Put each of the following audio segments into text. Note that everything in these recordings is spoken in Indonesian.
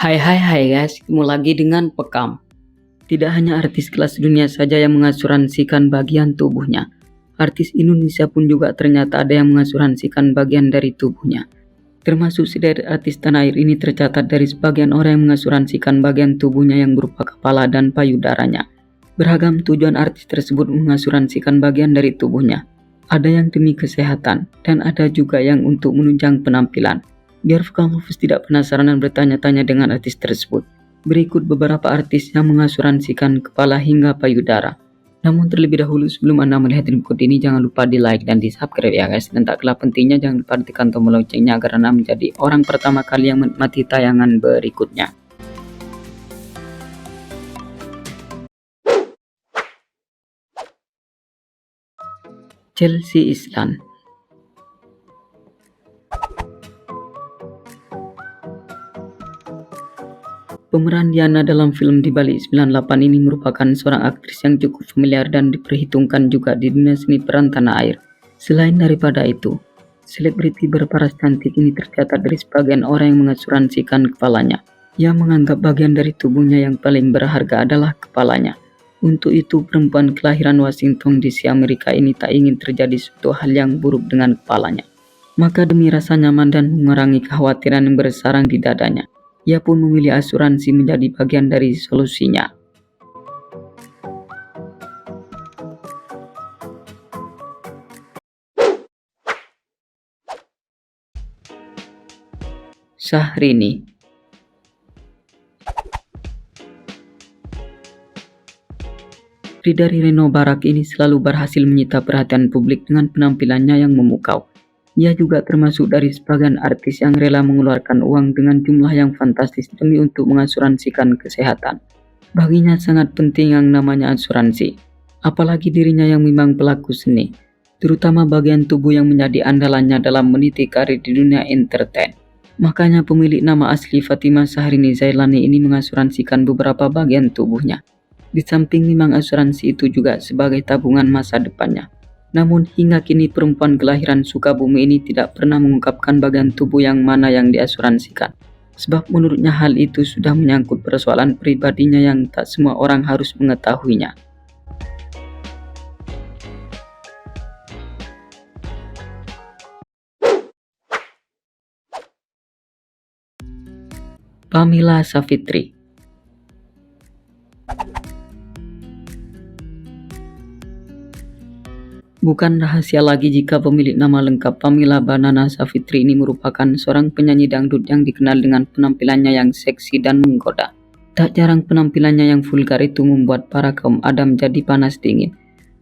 Hai hai hai guys, ketemu lagi dengan Pekam. Tidak hanya artis kelas dunia saja yang mengasuransikan bagian tubuhnya. Artis Indonesia pun juga ternyata ada yang mengasuransikan bagian dari tubuhnya. Termasuk sederet artis tanah air ini tercatat dari sebagian orang yang mengasuransikan bagian tubuhnya yang berupa kepala dan payudaranya. Beragam tujuan artis tersebut mengasuransikan bagian dari tubuhnya. Ada yang demi kesehatan, dan ada juga yang untuk menunjang penampilan. Biar Lovers tidak penasaran dan bertanya-tanya dengan artis tersebut, berikut beberapa artis yang mengasuransikan kepala hingga payudara. Namun terlebih dahulu sebelum Anda melihat video ini, jangan lupa di like dan di subscribe ya guys. Dan tak kalah pentingnya jangan lupa tekan tombol loncengnya agar Anda menjadi orang pertama kali yang menikmati tayangan berikutnya. Chelsea Islan. Pemeran Diana dalam film Di Balik 98 ini merupakan seorang aktris yang cukup familiar dan diperhitungkan juga di dunia seni peran tanah air. Selain daripada itu, selebriti berparas cantik ini tercatat dari sebagian orang yang mengasuransikan kepalanya. Ia menganggap bagian dari tubuhnya yang paling berharga adalah kepalanya. Untuk itu, perempuan kelahiran Washington DC Amerika ini tak ingin terjadi suatu hal yang buruk dengan kepalanya. Maka demi rasa nyaman dan mengurangi kekhawatiran yang bersarang di dadanya, ia pun memilih asuransi menjadi bagian dari solusinya. Syahrini. Ridari Reno Barak ini selalu berhasil menyita perhatian publik dengan penampilannya yang memukau. Ia juga termasuk dari sebagian artis yang rela mengeluarkan uang dengan jumlah yang fantastis demi untuk mengasuransikan kesehatan. Baginya sangat penting yang namanya asuransi, apalagi dirinya yang memang pelaku seni, terutama bagian tubuh yang menjadi andalannya dalam meniti karir di dunia entertain. Makanya pemilik nama asli Fatimah Syahrini Zailani ini mengasuransikan beberapa bagian tubuhnya. Di samping memang asuransi itu juga sebagai tabungan masa depannya. Namun hingga kini perempuan kelahiran Sukabumi ini tidak pernah mengungkapkan bagian tubuh yang mana yang diasuransikan. Sebab menurutnya hal itu sudah menyangkut persoalan pribadinya yang tak semua orang harus mengetahuinya. Pamila Savitri. Bukan rahasia lagi jika pemilik nama lengkap Pamila Banana Savitri ini merupakan seorang penyanyi dangdut yang dikenal dengan penampilannya yang seksi dan menggoda. Tak jarang penampilannya yang vulgar itu membuat para kaum adam jadi panas dingin.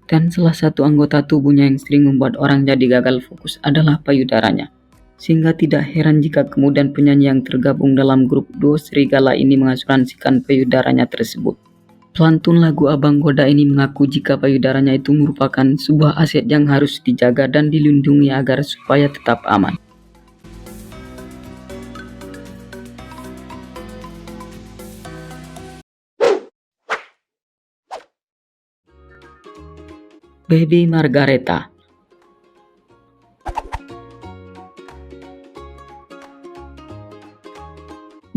Dan salah satu anggota tubuhnya yang sering membuat orang jadi gagal fokus adalah payudaranya. Sehingga tidak heran jika kemudian penyanyi yang tergabung dalam grup duo Serigala ini mengasuransikan payudaranya tersebut. Pelantun lagu Abang Goda ini mengaku jika payudaranya itu merupakan sebuah aset yang harus dijaga dan dilindungi agar supaya tetap aman. Baby Margareta.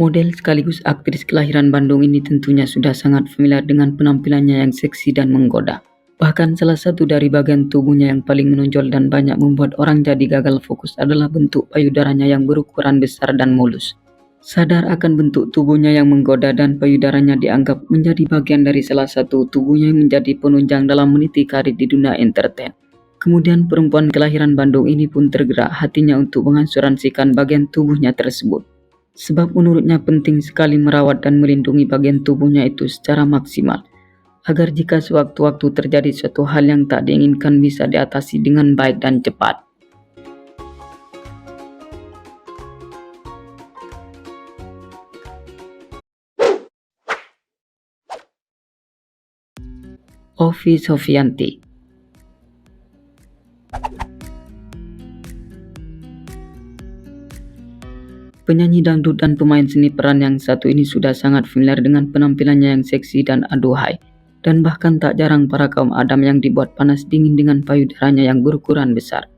Model sekaligus aktris kelahiran Bandung ini tentunya sudah sangat familiar dengan penampilannya yang seksi dan menggoda. Bahkan salah satu dari bagian tubuhnya yang paling menonjol dan banyak membuat orang jadi gagal fokus adalah bentuk payudaranya yang berukuran besar dan mulus. Sadar akan bentuk tubuhnya yang menggoda dan payudaranya dianggap menjadi bagian dari salah satu tubuhnya yang menjadi penunjang dalam meniti karir di dunia entertain. Kemudian perempuan kelahiran Bandung ini pun tergerak hatinya untuk mengasuransikan bagian tubuhnya tersebut. Sebab menurutnya penting sekali merawat dan melindungi bagian tubuhnya itu secara maksimal, agar jika sewaktu-waktu terjadi suatu hal yang tak diinginkan bisa diatasi dengan baik dan cepat. Ovi Sofianti. Penyanyi dangdut dan pemain seni peran yang satu ini sudah sangat familiar dengan penampilannya yang seksi dan aduhai. Dan bahkan tak jarang para kaum adam yang dibuat panas dingin dengan payudaranya yang berukuran besar.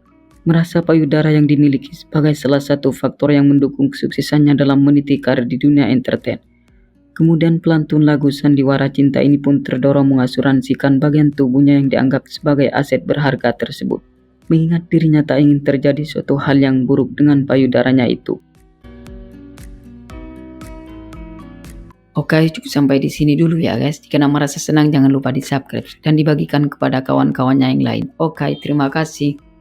merasa payudara yang dimiliki sebagai salah satu faktor yang mendukung kesuksesannya dalam meniti karir di dunia entertain. Kemudian pelantun lagu Sandiwara Cinta ini pun terdorong mengasuransikan bagian tubuhnya yang dianggap sebagai aset berharga tersebut, mengingat dirinya tak ingin terjadi suatu hal yang buruk dengan payudaranya itu. Oke, cukup sampai di sini dulu ya guys. Jika merasa senang jangan lupa di subscribe dan dibagikan kepada kawan-kawannya yang lain. Oke, terima kasih.